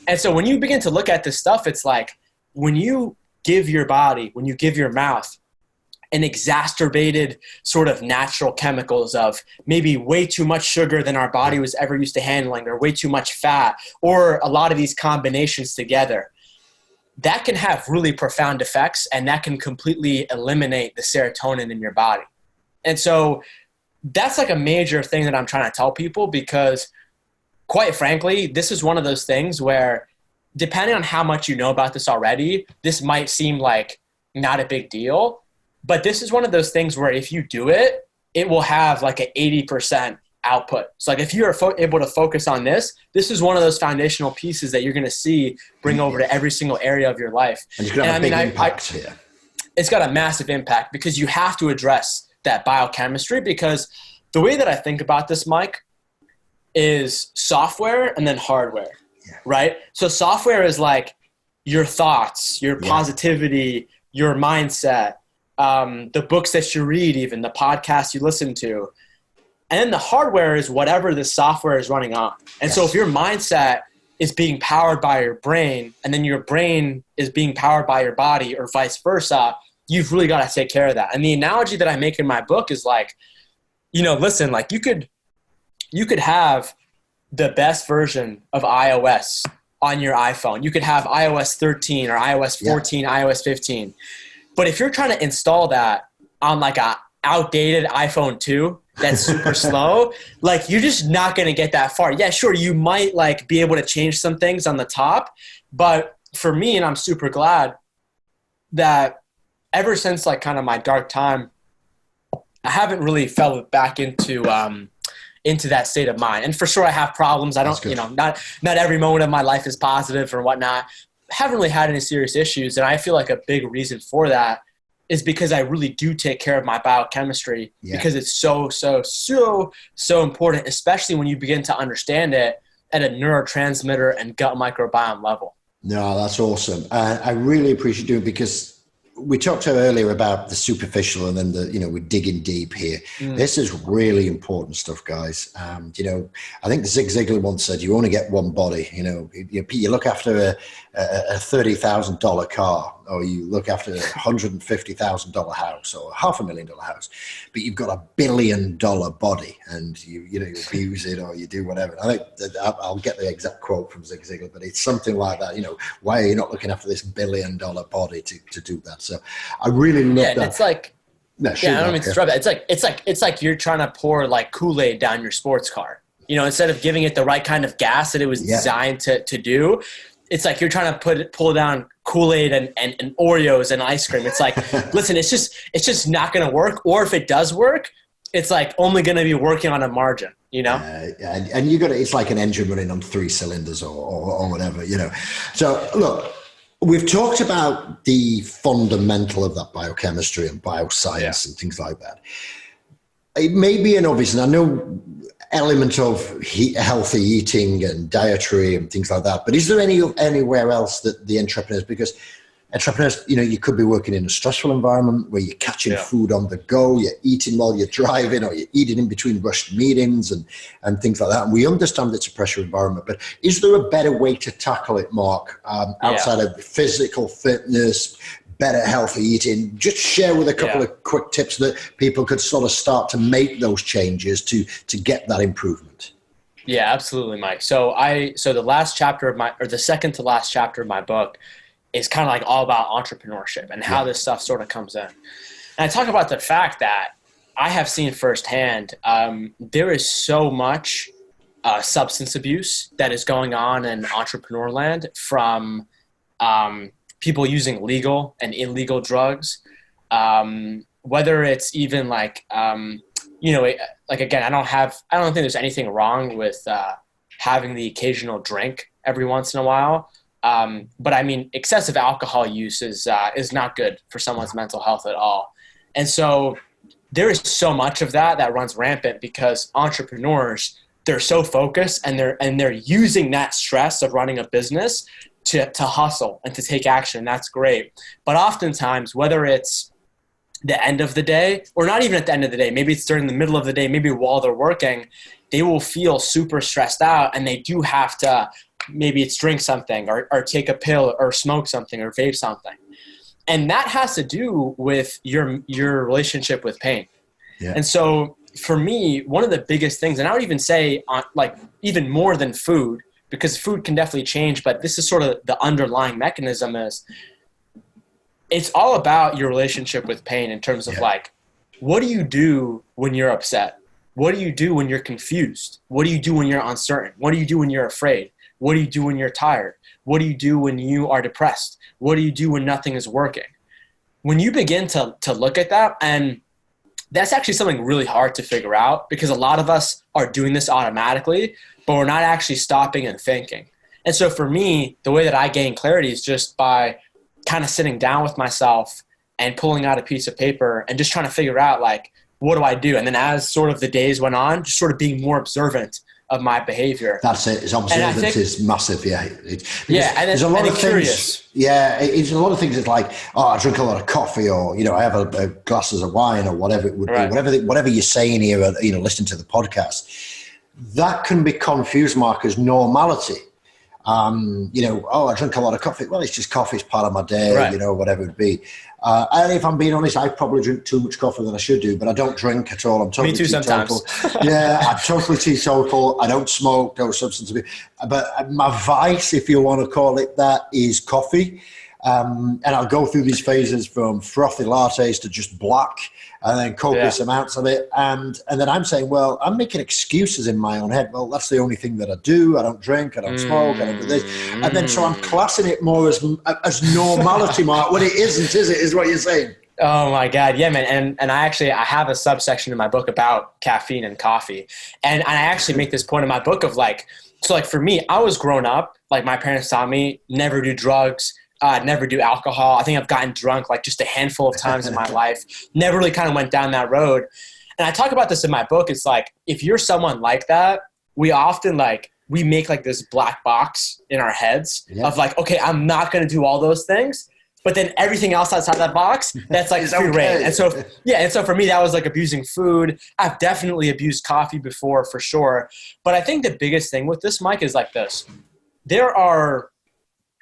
And so when you begin to look at this stuff, it's like when you give your body, when you give your mouth an exacerbated sort of natural chemicals of maybe way too much sugar than our body was ever used to handling, or way too much fat, or a lot of these combinations together, that can have really profound effects and that can completely eliminate the serotonin in your body. And so that's like a major thing that I'm trying to tell people, because quite frankly, this is one of those things where depending on how much you know about this already, this might seem like not a big deal, but this is one of those things where if you do it, it will have like an 80% output. So like if you're able to focus on this is one of those foundational pieces that you're going to see bring over to every single area of your life. And it's going to have a big impact here. It's got a massive impact because you have to address that biochemistry, because the way that I think about this, Mike, is software and then hardware, right? So software is like your thoughts, your positivity, your mindset, the books that you read, even the podcasts you listen to. And then the hardware is whatever the software is running on. And so if your mindset is being powered by your brain, and then your brain is being powered by your body, or vice versa, you've really got to take care of that. And the analogy that I make in my book is like, listen, like you could have the best version of iOS on your iPhone. You could have iOS 13 or iOS 14, iOS 15. But if you're trying to install that on like a outdated iPhone 2 that's super slow, like you're just not going to get that far. Yeah, sure, you might like be able to change some things on the top, but for me, and I'm super glad that ever since like kind of my dark time, I haven't really fell back into that state of mind. And for sure I have problems. I don't, not every moment of my life is positive or whatnot. I haven't really had any serious issues. And I feel like a big reason for that is because I really do take care of my biochemistry because it's so important, especially when you begin to understand it at a neurotransmitter and gut microbiome level. No, that's awesome. I really appreciate doing it because we talked earlier about the superficial and then we're digging deep here. This is really important stuff, guys. I think Zig Ziglar once said, you only get one body. You look after a $30,000 car, or you look after a $150,000 house or $500,000 house, but you've got $1 billion body, and you abuse it or you do whatever. I think I'll get the exact quote from Zig Ziglar, but it's something like that. Why are you not looking after this $1 billion body to do that? So I really love that. It's like, I don't mean to interrupt that. It's like you're trying to pour like Kool-Aid down your sports car. Instead of giving it the right kind of gas that it was designed to do, it's like you're trying to pull down Kool-Aid and Oreos and ice cream. It's like, listen, it's just not going to work. Or if it does work, it's like only going to be working on a margin, and you got it's like an engine running on 3 cylinders or whatever, So look, we've talked about the fundamental of that biochemistry and bioscience and things like that. It may be an obvious, and I know, element of healthy eating and dietary and things like that. But is there anywhere else that the entrepreneurs, because entrepreneurs, you could be working in a stressful environment where you're catching food on the go, you're eating while you're driving, or you're eating in between rushed meetings and things like that. And we understand it's a pressure environment, but is there a better way to tackle it, Mark, outside of physical fitness, better healthy eating? Just share with a couple of quick tips that people could sort of start to make those changes to get that improvement. Yeah, absolutely, Mike. So the last chapter the second to last chapter of my book is kind of like all about entrepreneurship and how this stuff sort of comes in. And I talk about the fact that I have seen firsthand, there is so much substance abuse that is going on in entrepreneur land, from people using legal and illegal drugs, whether it's even like, like, again, I don't think there's anything wrong with having the occasional drink every once in a while. But I mean, excessive alcohol use is not good for someone's mental health at all. And so there is so much of that runs rampant because entrepreneurs, they're so focused and they're using that stress of running a business to hustle and to take action. That's great. But oftentimes, whether it's the end of the day or not even at the end of the day, maybe it's during the middle of the day, maybe while they're working, they will feel super stressed out and they do have to, maybe it's drink something or take a pill or smoke something or vape something. And that has to do with your relationship with pain. Yeah. And so for me, one of the biggest things, and I would even say like even more than food, because food can definitely change, but this is sort of the underlying mechanism, is it's all about your relationship with pain in terms of like, what do you do when you're upset? What do you do when you're confused? What do you do when you're uncertain? What do you do when you're afraid? What do you do when you're tired? What do you do when you are depressed? What do you do when nothing is working? When you begin to look at that, and that's actually something really hard to figure out because a lot of us are doing this automatically, but we're not actually stopping and thinking. And so for me, the way that I gain clarity is just by kind of sitting down with myself and pulling out a piece of paper and just trying to figure out like, what do I do? And then as sort of the days went on, just sort of being more observant of my behavior. That's it. His observance is massive. Yeah. And there's a lot of things. Yeah. It's a lot of things. It's like, I drink a lot of coffee, or, I have a glasses of wine, or whatever it would be, whatever you're saying here, listening to the podcast, that can be confused, Mark, as normality. I drink a lot of coffee. Well, it's just coffee. It's part of my day, Right. whatever it be. And if I'm being honest, I probably drink too much coffee than I should do, but I don't drink at all. I'm totally Me too teetotal. sometimes. Yeah, I'm totally teetotal. I don't smoke, no substance abuse. But my vice, if you want to call it that, is coffee. And I'll go through these phases from frothy lattes to just black and then copious amounts of it. And then I'm saying, well, I'm making excuses in my own head. Well, that's the only thing that I do. I don't drink, I don't smoke, I don't do this. And then so I'm classing it more as normality, Mark, when it isn't, is it, is what you're saying? Oh my God. Yeah, man. And I have a subsection in my book about caffeine and coffee. And I actually make this point in my book of so for me, I was grown up, my parents taught me never do drugs, never do alcohol. I think I've gotten drunk just a handful of times in my life. Never really kind of went down that road. And I talk about this in my book. It's if you're someone like that, we often we make this black box in our heads of okay, I'm not going to do all those things. But then everything else outside that box, that's free reign. And so, and so for me, that was abusing food. I've definitely abused coffee before, for sure. But I think the biggest thing with this, Mike, is this. There are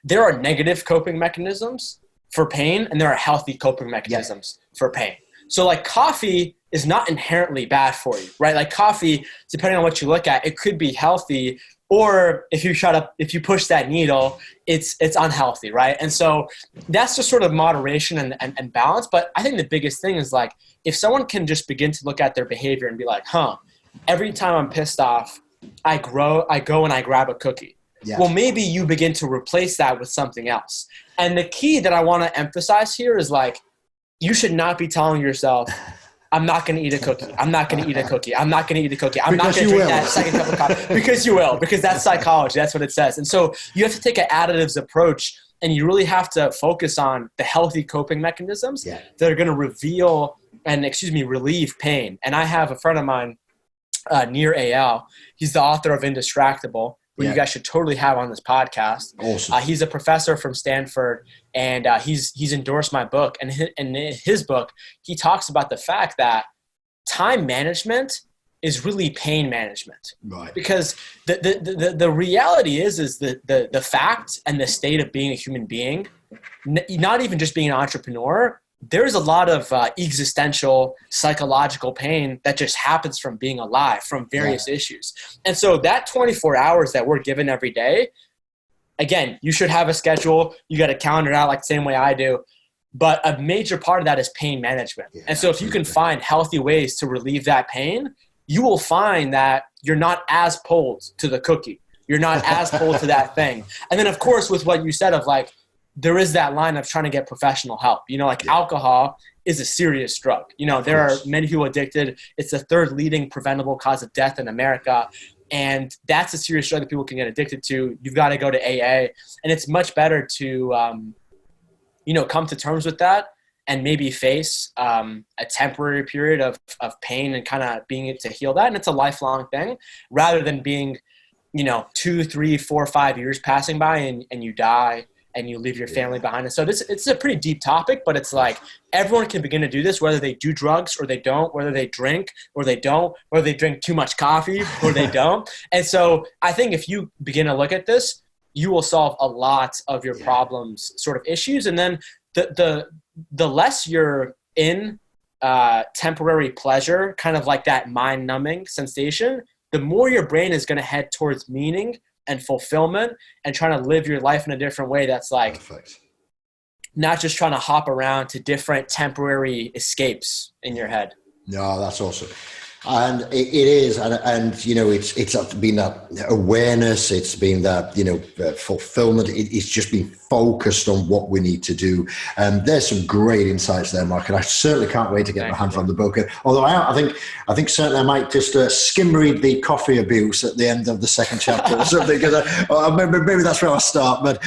negative coping mechanisms for pain, and there are healthy coping mechanisms for pain. So coffee is not inherently bad for you, right? Coffee, depending on what you look at, it could be healthy, or if you push that needle, it's unhealthy, right? And so that's just sort of moderation and balance. But I think the biggest thing is if someone can just begin to look at their behavior and be every time I'm pissed off, I go and I grab a cookie. Yeah. Well, maybe you begin to replace that with something else. And the key that I want to emphasize here is you should not be telling yourself, I'm not going to eat a cookie. I'm not going to eat a cookie. I'm not going to eat a cookie. I'm not going to drink that second cup of coffee. Because you will. Because that's psychology. That's what it says. And so you have to take an additives approach, and you really have to focus on the healthy coping mechanisms that are going to relieve pain. And I have a friend of mine, Nir Eyal. He's the author of Indistractable, who you guys should totally have on this podcast. Awesome. He's a professor from Stanford, and he's endorsed my book. And in his book, he talks about the fact that time management is really pain management. Right. Because the reality is the fact and the state of being a human being, not even just being an entrepreneur, there's a lot of existential, psychological pain that just happens from being alive, from various issues. And so that 24 hours that we're given every day, again, you should have a schedule. You got to calendar it out the same way I do. But a major part of that is pain management. Yeah, and so if you can find healthy ways to relieve that pain, you will find that you're not as pulled to the cookie. You're not as pulled to that thing. And then, of course, with what you said of there is that line of trying to get professional help. Alcohol is a serious drug. There are many people addicted. It's the third leading preventable cause of death in America. And that's a serious drug that people can get addicted to. You've got to go to AA. And it's much better to, come to terms with that and maybe face a temporary period of pain and kind of being able to heal that. And it's a lifelong thing rather than being, 2, 3, 4, 5 years passing by and you die and you leave your family behind. And so it's a pretty deep topic, but it's everyone can begin to do this, whether they do drugs or they don't, whether they drink or they don't, whether they drink too much coffee or they don't. And so I think if you begin to look at this, you will solve a lot of your problems sort of issues. And then the less you're in temporary pleasure, kind of that mind numbing sensation, the more your brain is going to head towards meaning and fulfillment and trying to live your life in a different way. That's Perfect. Not just trying to hop around to different temporary escapes in your head. No, that's awesome. And it is, and it's been that awareness, it's been that, fulfillment. It's just been focused on what we need to do. And there's some great insights there, Mark, and I certainly can't wait to get my hands on the book. Although I think certainly I might just skim read the coffee abuse at the end of the second chapter or something, because maybe that's where I'll start. But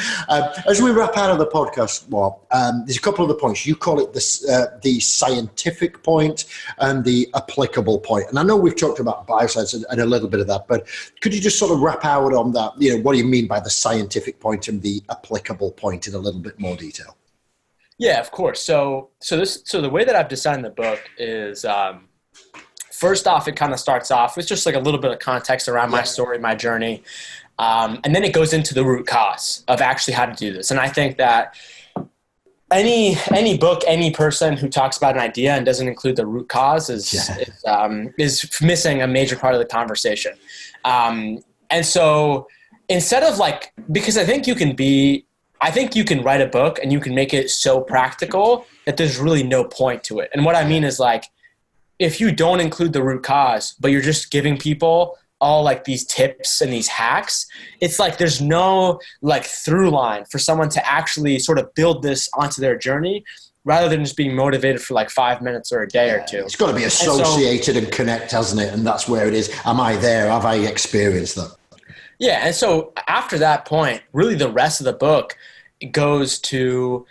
as we wrap out of the podcast, Mark, there's a couple of the points. You call it the scientific point and the applicable point. And I know we've talked about bioscience and a little bit of that, but could you just sort of wrap out on that? What do you mean by the scientific point and the applicable point in a little bit more detail? Yeah, of course. So the way that I've designed the book is, first off, it kind of starts off with just a little bit of context around my story, my journey. And then it goes into the root cause of actually how to do this. And I think that any book, any person who talks about an idea and doesn't include the root cause is missing a major part of the conversation. And so instead of because I think you can write a book and you can make it so practical that there's really no point to it. And what I mean is if you don't include the root cause, but you're just giving people all these tips and these hacks, it's there's no through line for someone to actually sort of build this onto their journey rather than just being motivated for 5 minutes or a day or two. It's got to be associated and connect, hasn't it? And that's where it is. Am I there? Have I experienced that? Yeah. And so after that point, really the rest of the book goes to,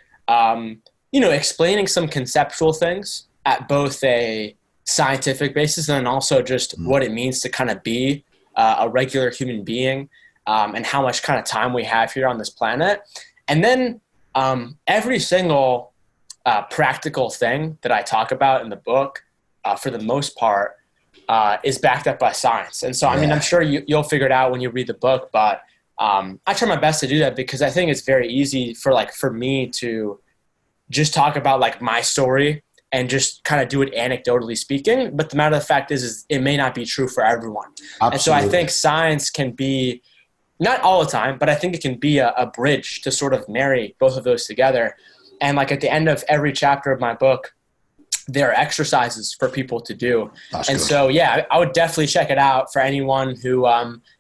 explaining some conceptual things at both a scientific basis and then also just what it means to kind of be a regular human being, and how much kind of time we have here on this planet. And then every single practical thing that I talk about in the book, for the most part, is backed up by science. And so, I mean, I'm sure you'll figure it out when you read the book, but I try my best to do that because I think it's very easy for me to just talk about my story and just kind of do it anecdotally speaking. But the matter of the fact is it may not be true for everyone. Absolutely. And so I think science can be, not all the time, but I think it can be a bridge to sort of marry both of those together. And at the end of every chapter of my book, there are exercises for people to do. That's good. So, I would definitely check it out for anyone who,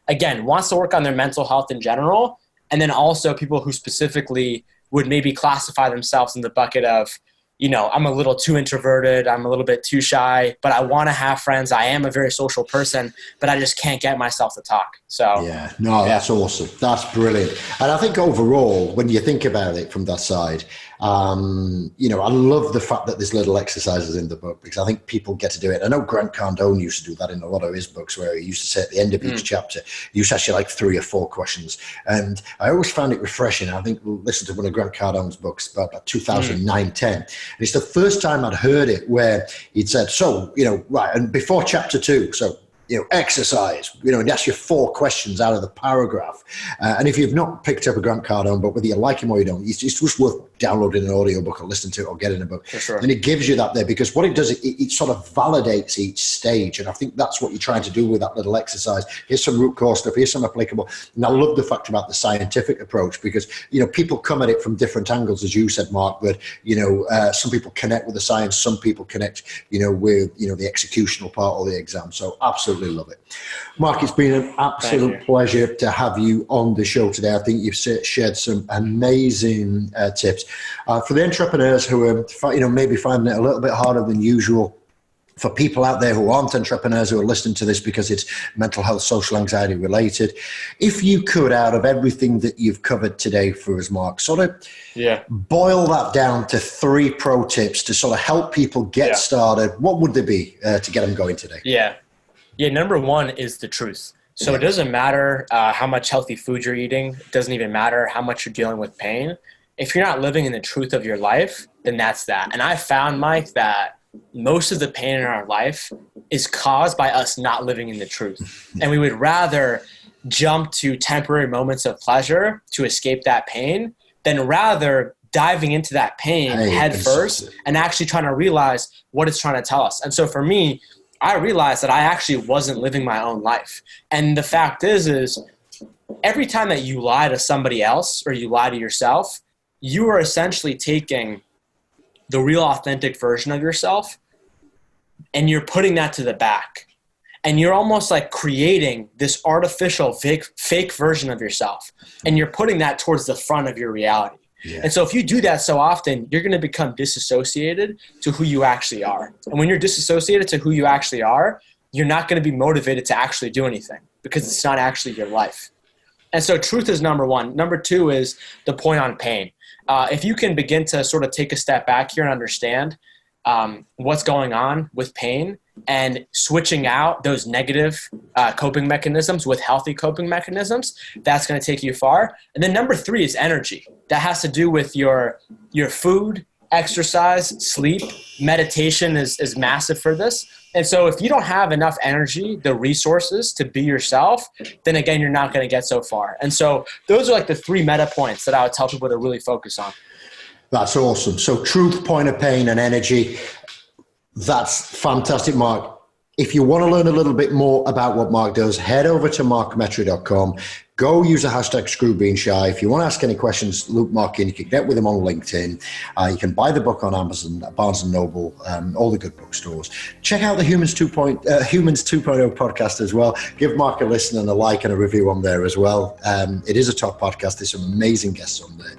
again, wants to work on their mental health in general. And then also people who specifically would maybe classify themselves in the bucket of, I'm a little too introverted, I'm a little bit too shy, but I want to have friends. I am a very social person, but I just can't get myself to talk. So that's awesome. That's brilliant. And I think overall, when you think about it from that side, I love the fact that there's little exercises in the book because I think people get to do it. I know Grant Cardone used to do that in a lot of his books where he used to say at the end of each chapter, he used to ask you 3 or 4 questions. And I always found it refreshing. I think we'll listen to one of Grant Cardone's books about 2009-10. And it's the first time I'd heard it where he'd said, right, and before chapter 2, exercise, and ask you 4 questions out of the paragraph. And if you've not picked up a Grant Cardone book, whether you like him or you don't, it's just worth downloading an audio book or listening to it or getting a book. For sure. And it gives you that there because what it does, it sort of validates each stage. And I think that's what you're trying to do with that little exercise. Here's some root cause stuff, here's some applicable. And I love the fact about the scientific approach because, people come at it from different angles, as you said, Mark, but, some people connect with the science, some people connect, with, the executional part or the exam. So absolutely love it. Mark, it's been an absolute pleasure to have you on the show today. I think you've shared some amazing tips for the entrepreneurs who are, maybe finding it a little bit harder than usual. For people out there who aren't entrepreneurs who are listening to this because it's mental health, social anxiety related, if you could, out of everything that you've covered today for us, Mark, sort of boil that down to 3 pro tips to sort of help people get started, what would they be to get them going today? Yeah, number 1 is the truth. So it doesn't matter how much healthy food you're eating. It doesn't even matter how much you're dealing with pain. If you're not living in the truth of your life, then that's that. And I found, Mike, that most of the pain in our life is caused by us not living in the truth. And we would rather jump to temporary moments of pleasure to escape that pain than rather diving into that pain head first and actually trying to realize what it's trying to tell us. And so for me, I realized that I actually wasn't living my own life. And the fact is every time that you lie to somebody else or you lie to yourself, you are essentially taking the real authentic version of yourself and you're putting that to the back. And you're almost creating this artificial fake version of yourself. And you're putting that towards the front of your reality. Yeah. And so if you do that so often, you're going to become disassociated to who you actually are. And when you're disassociated to who you actually are, you're not going to be motivated to actually do anything because it's not actually your life. And so truth is number 1. Number 2 is the point on pain. If you can begin to sort of take a step back here and understand what's going on with pain and switching out those negative coping mechanisms with healthy coping mechanisms, that's going to take you far. And then number 3 is energy. That has to do with your food, exercise, sleep. Meditation is massive for this. And so if you don't have enough energy, the resources to be yourself, then again, you're not going to get so far. And so those are like the 3 meta points that I would tell people to really focus on. That's awesome. So truth, point of pain, and energy. That's fantastic, Mark. If you want to learn a little bit more about what Mark does, head over to markmetry.com. Go use the hashtag #ScrewBeingShy. If you want to ask any questions, loop Mark in. You can get with him on LinkedIn. You can buy the book on Amazon, Barnes & Noble, all the good bookstores. Check out the Humans 2.0 podcast as well. Give Mark a listen and a like and a review on there as well. It is a top podcast. There's some amazing guests on there.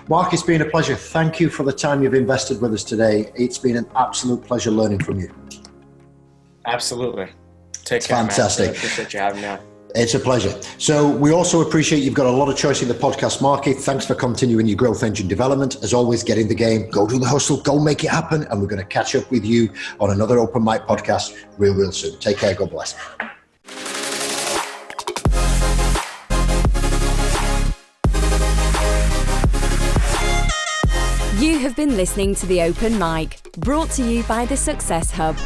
Mark, it's been a pleasure. Thank you for the time you've invested with us today. It's been an absolute pleasure learning from you. Absolutely. Take care, fantastic. Man. I appreciate you having me on. It's a pleasure. So we also appreciate you've got a lot of choice in the podcast market. Thanks for continuing your growth engine development. As always, get in the game, go do the hustle, go make it happen. And we're going to catch up with you on another Open Mic podcast real soon. Take care. God bless. You have been listening to The Open Mic, brought to you by The Success Hub.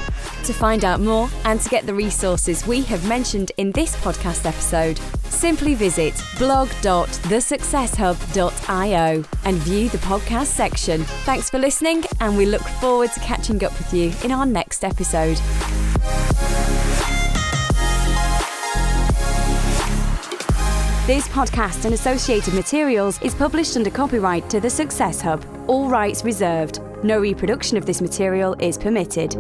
To find out more and to get the resources we have mentioned in this podcast episode, simply visit blog.thesuccesshub.io and view the podcast section. Thanks for listening, and we look forward to catching up with you in our next episode. This podcast and associated materials is published under copyright to The Success Hub. All rights reserved. No reproduction of this material is permitted.